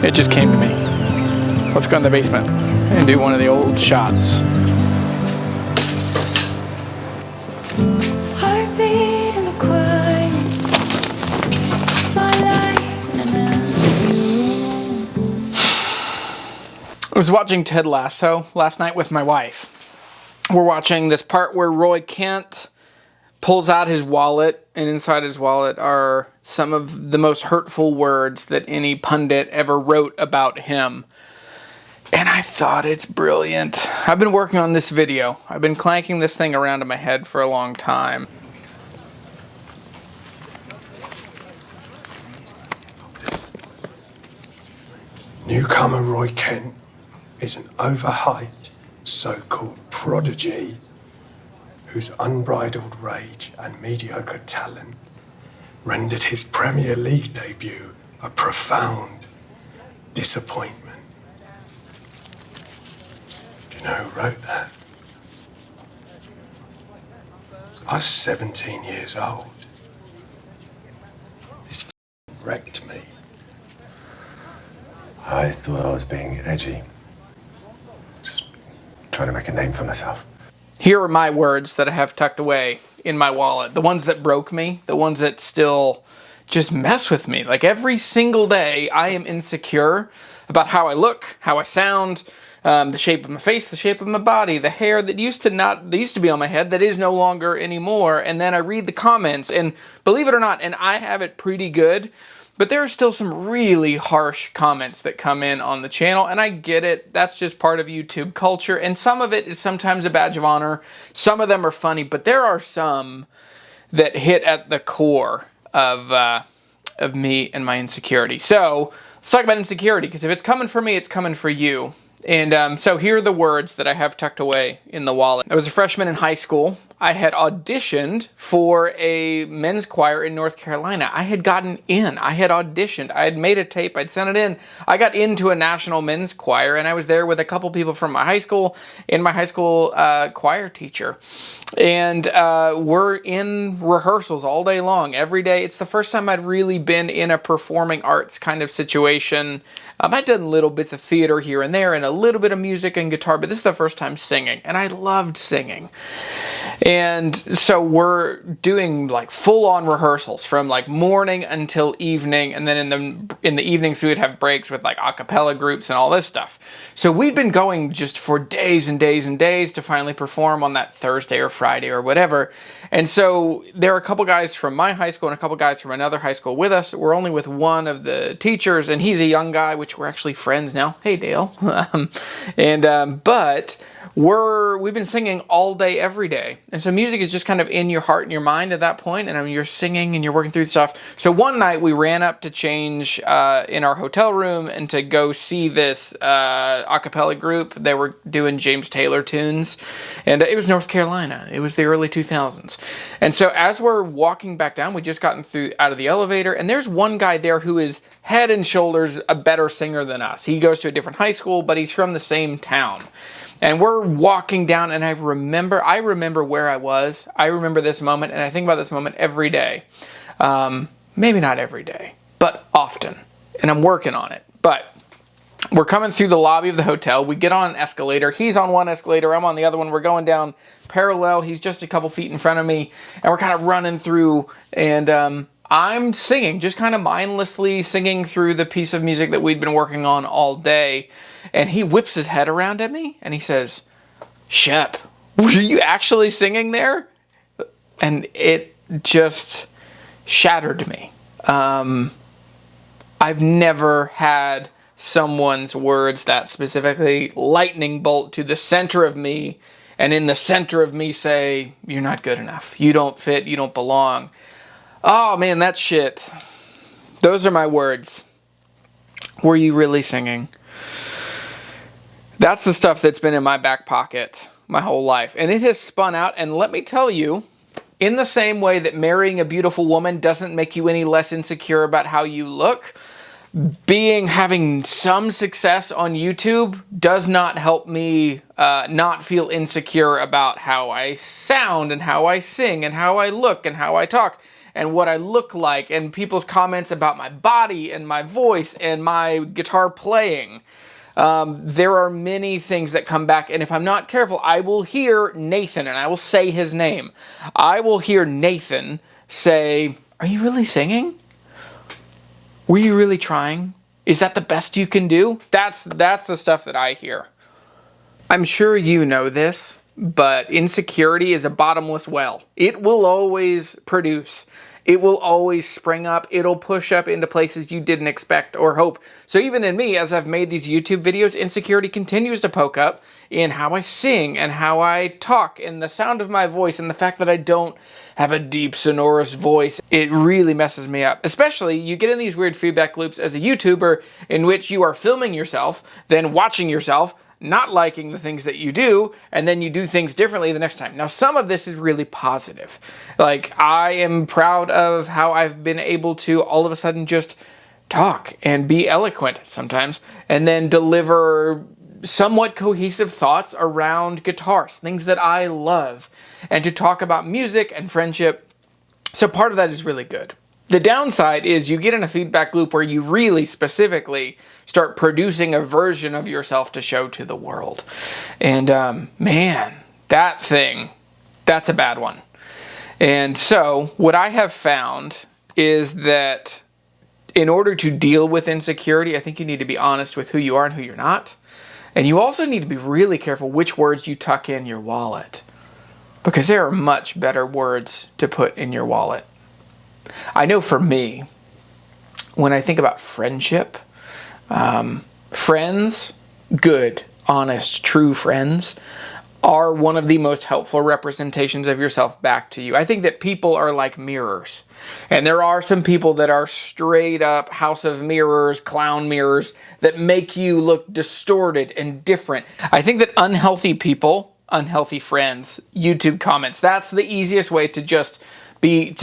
It just came to me. Let's go in the basement and do one of the old shots. Heartbeat in the quiet, spotlight in an empty room. I was watching Ted Lasso last night with my wife. We're watching this part where Roy Kent pulls out his wallet, and inside his wallet are some of the most hurtful words that any pundit ever wrote about him. And I thought it's brilliant. I've been working on this video. I've been clanking this thing around in my head for a long time. Newcomer Roy Kent is an overhyped, so-called prodigy whose unbridled rage and mediocre talent rendered his Premier League debut a profound disappointment. Do you know who wrote that? I was 17 years old. This wrecked me. I thought I was being edgy. Just trying to make a name for myself. Here are my words that I have tucked away in my wallet. The ones that broke me, the ones that still just mess with me. Like every single day, I am insecure about how I look, how I sound, the shape of my face, the shape of my body, the hair that used to be on my head that is no longer anymore. And then I read the comments, and believe it or not, and I have it pretty good, but there are still some really harsh comments that come in on the channel, and I get it. That's just part of YouTube culture, and some of it is sometimes a badge of honor. Some of them are funny, but there are some that hit at the core of me and my insecurity. So let's talk about insecurity, because if it's coming for me, it's coming for you. And so here are the words that I have tucked away in the wallet. I was a freshman in high school. I had auditioned for a men's choir in North Carolina. I had gotten in. I had auditioned. I had made a tape. I'd sent it in. I got into a national men's choir, and I was there with a couple people from my high school and my high school choir teacher. And we're in rehearsals all day long, every day. It's the first time I'd really been in a performing arts kind of situation. I'd done little bits of theater here and there and a little bit of music and guitar, but this is the first time singing, and I loved singing. And so we're doing like full-on rehearsals from like morning until evening, and then in the evenings we would have breaks with like a cappella groups and all this stuff. So we'd been going just for days and days and days to finally perform on that Thursday or Friday or whatever. And so there are a couple guys from my high school and a couple guys from another high school with us. We're only with one of the teachers, and he's a young guy, which we're actually friends now. Hey, Dale. But we've been singing all day, every day. And so music is just kind of in your heart and your mind at that point. And I mean, you're singing and you're working through stuff. So one night we ran up to change in our hotel room and to go see this a cappella group. They were doing James Taylor tunes. And it was North Carolina. It was the early 2000s. And so as we're walking back down, we just gotten out of the elevator. And there's one guy there who is head and shoulders a better singer than us. He goes to a different high school, but he's from the same town. And we're walking down, and I remember where I was. I remember this moment, and I think about this moment every day. Maybe not every day, but often. And I'm working on it. But we're coming through the lobby of the hotel. We get on an escalator. He's on one escalator. I'm on the other one. We're going down parallel. He's just a couple feet in front of me. And we're kind of running through, and I'm singing, just kind of mindlessly singing through the piece of music that we'd been working on all day. And he whips his head around at me and he says, "Shep, were you actually singing there?" And it just shattered me. I've never had someone's words that specifically lightning bolt to the center of me, and in the center of me say, "You're not good enough. You don't fit. You don't belong." Oh man, that shit. Those are my words. Were you really singing? That's the stuff that's been in my back pocket my whole life. And it has spun out, and let me tell you, in the same way that marrying a beautiful woman doesn't make you any less insecure about how you look, having some success on YouTube does not help me not feel insecure about how I sound and how I sing and how I look and how I talk and what I look like, and people's comments about my body and my voice and my guitar playing. There are many things that come back, and if I'm not careful, I will hear Nathan, and I will say his name. I will hear Nathan say, "Are you really singing? Were you really trying? Is that the best you can do?" That's the stuff that I hear. I'm sure you know this, but insecurity is a bottomless well. It will always produce. It will always spring up. It'll push up into places you didn't expect or hope. So even in me, as I've made these YouTube videos, insecurity continues to poke up in how I sing and how I talk and the sound of my voice and the fact that I don't have a deep sonorous voice. It really messes me up. Especially you get in these weird feedback loops as a YouTuber in which you are filming yourself, then watching yourself, not liking the things that you do, and then you do things differently the next time. Now, some of this is really positive. Like, I am proud of how I've been able to all of a sudden just talk and be eloquent sometimes, and then deliver somewhat cohesive thoughts around guitars, things that I love, and to talk about music and friendship. So part of that is really good. The downside is you get in a feedback loop where you really specifically start producing a version of yourself to show to the world. And man, that's a bad one. And so what I have found is that in order to deal with insecurity, I think you need to be honest with who you are and who you're not. And you also need to be really careful which words you tuck in your wallet, because there are much better words to put in your wallet. I know for me, when I think about friendship, friends, good, honest, true friends, are one of the most helpful representations of yourself back to you. I think that people are like mirrors. And there are some people that are straight up house of mirrors, clown mirrors, that make you look distorted and different. I think that unhealthy people, unhealthy friends, YouTube comments, that's the easiest way to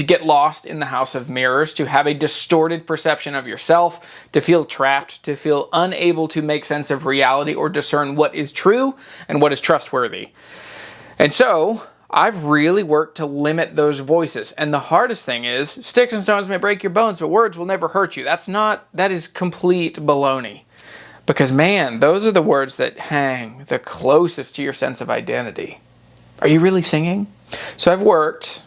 get lost in the house of mirrors, to have a distorted perception of yourself, to feel trapped, to feel unable to make sense of reality or discern what is true and what is trustworthy. And so I've really worked to limit those voices. And the hardest thing is, sticks and stones may break your bones, but words will never hurt you. That is complete baloney. Because man, those are the words that hang the closest to your sense of identity. Are you really singing? So I've worked,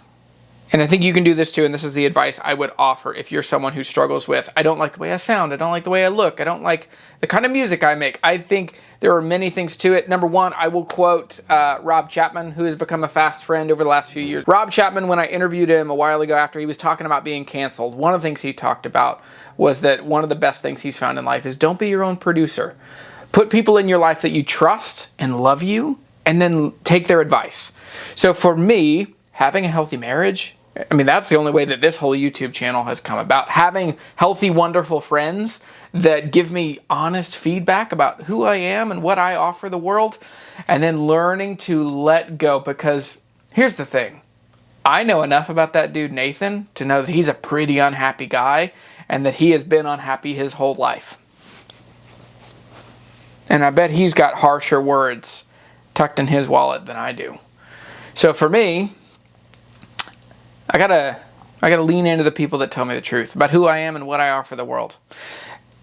and I think you can do this too, and this is the advice I would offer if you're someone who struggles with, I don't like the way I sound, I don't like the way I look, I don't like the kind of music I make. I think there are many things to it. Number one, I will quote Rob Chapman, who has become a fast friend over the last few years. Rob Chapman, when I interviewed him a while ago after he was talking about being canceled, one of the things he talked about was that one of the best things he's found in life is don't be your own producer. Put people in your life that you trust and love you, and then take their advice. So for me, having a healthy marriage, I mean, that's the only way that this whole YouTube channel has come about. Having healthy, wonderful friends that give me honest feedback about who I am and what I offer the world, and then learning to let go, because here's the thing. I know enough about that dude Nathan to know that he's a pretty unhappy guy and that he has been unhappy his whole life. And I bet he's got harsher words tucked in his wallet than I do. So for me, I gotta lean into the people that tell me the truth about who I am and what I offer the world.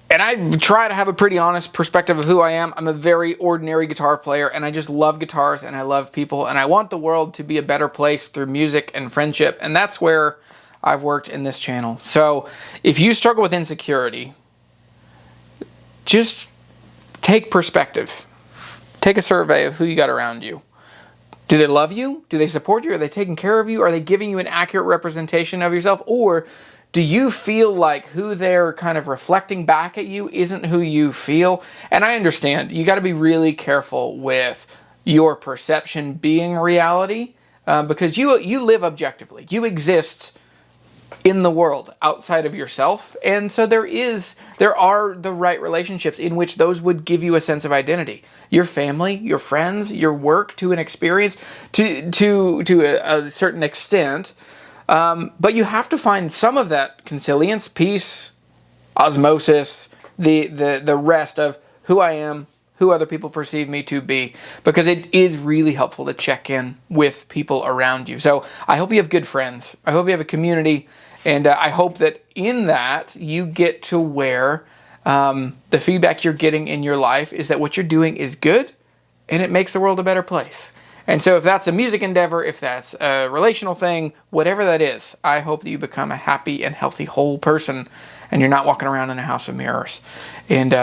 And I try to have a pretty honest perspective of who I am. I'm a very ordinary guitar player, and I just love guitars and I love people, and I want the world to be a better place through music and friendship, and that's where I've worked in this channel. So if you struggle with insecurity, just take perspective. Take a survey of who you got around you. Do they love you? Do they support you? Are they taking care of you? Are they giving you an accurate representation of yourself? Or do you feel like who they're kind of reflecting back at you isn't who you feel? And I understand, you got to be really careful with your perception being reality, because you live objectively. You exist in the world outside of yourself, and so there are the right relationships in which those would give you a sense of identity. Your family, your friends, your work, to an experience, to a certain extent, but you have to find some of that consilience, peace, osmosis, the rest of who I am, who other people perceive me to be, because it is really helpful to check in with people around you. So I hope you have good friends. I hope you have a community, and I hope that in that you get to where the feedback you're getting in your life is that what you're doing is good, and it makes the world a better place. And so if that's a music endeavor, if that's a relational thing, whatever that is, I hope that you become a happy and healthy whole person, and you're not walking around in a house of mirrors. And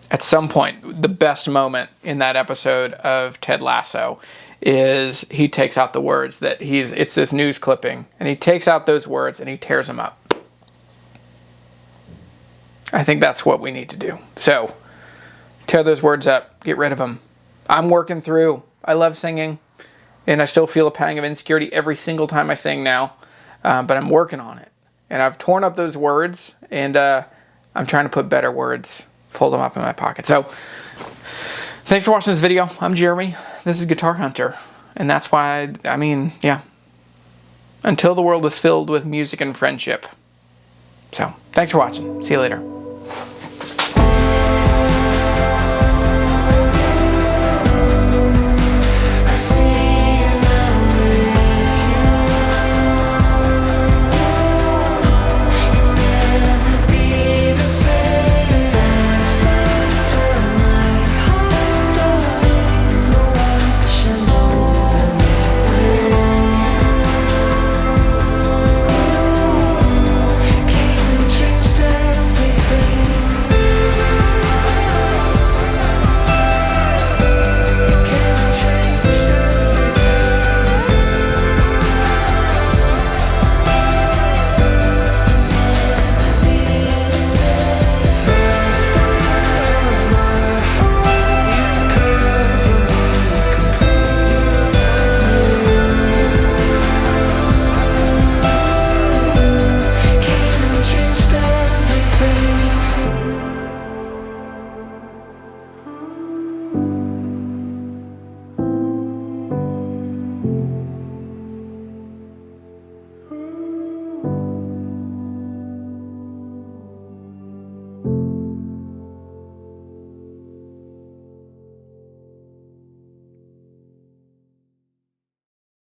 at some point, the best moment in that episode of Ted Lasso is he takes out the words that it's this news clipping, and he takes out those words and he tears them up. I think that's what we need to do. So tear those words up, get rid of them. I'm working through. I love singing, and I still feel a pang of insecurity every single time I sing now, but I'm working on it. And I've torn up those words, and I'm trying to put better words, fold them up in my pocket. So thanks for watching this video. I'm Jeremy. This is Guitar Hunter, and that's why, yeah. Until the world is filled with music and friendship. So thanks for watching. See you later.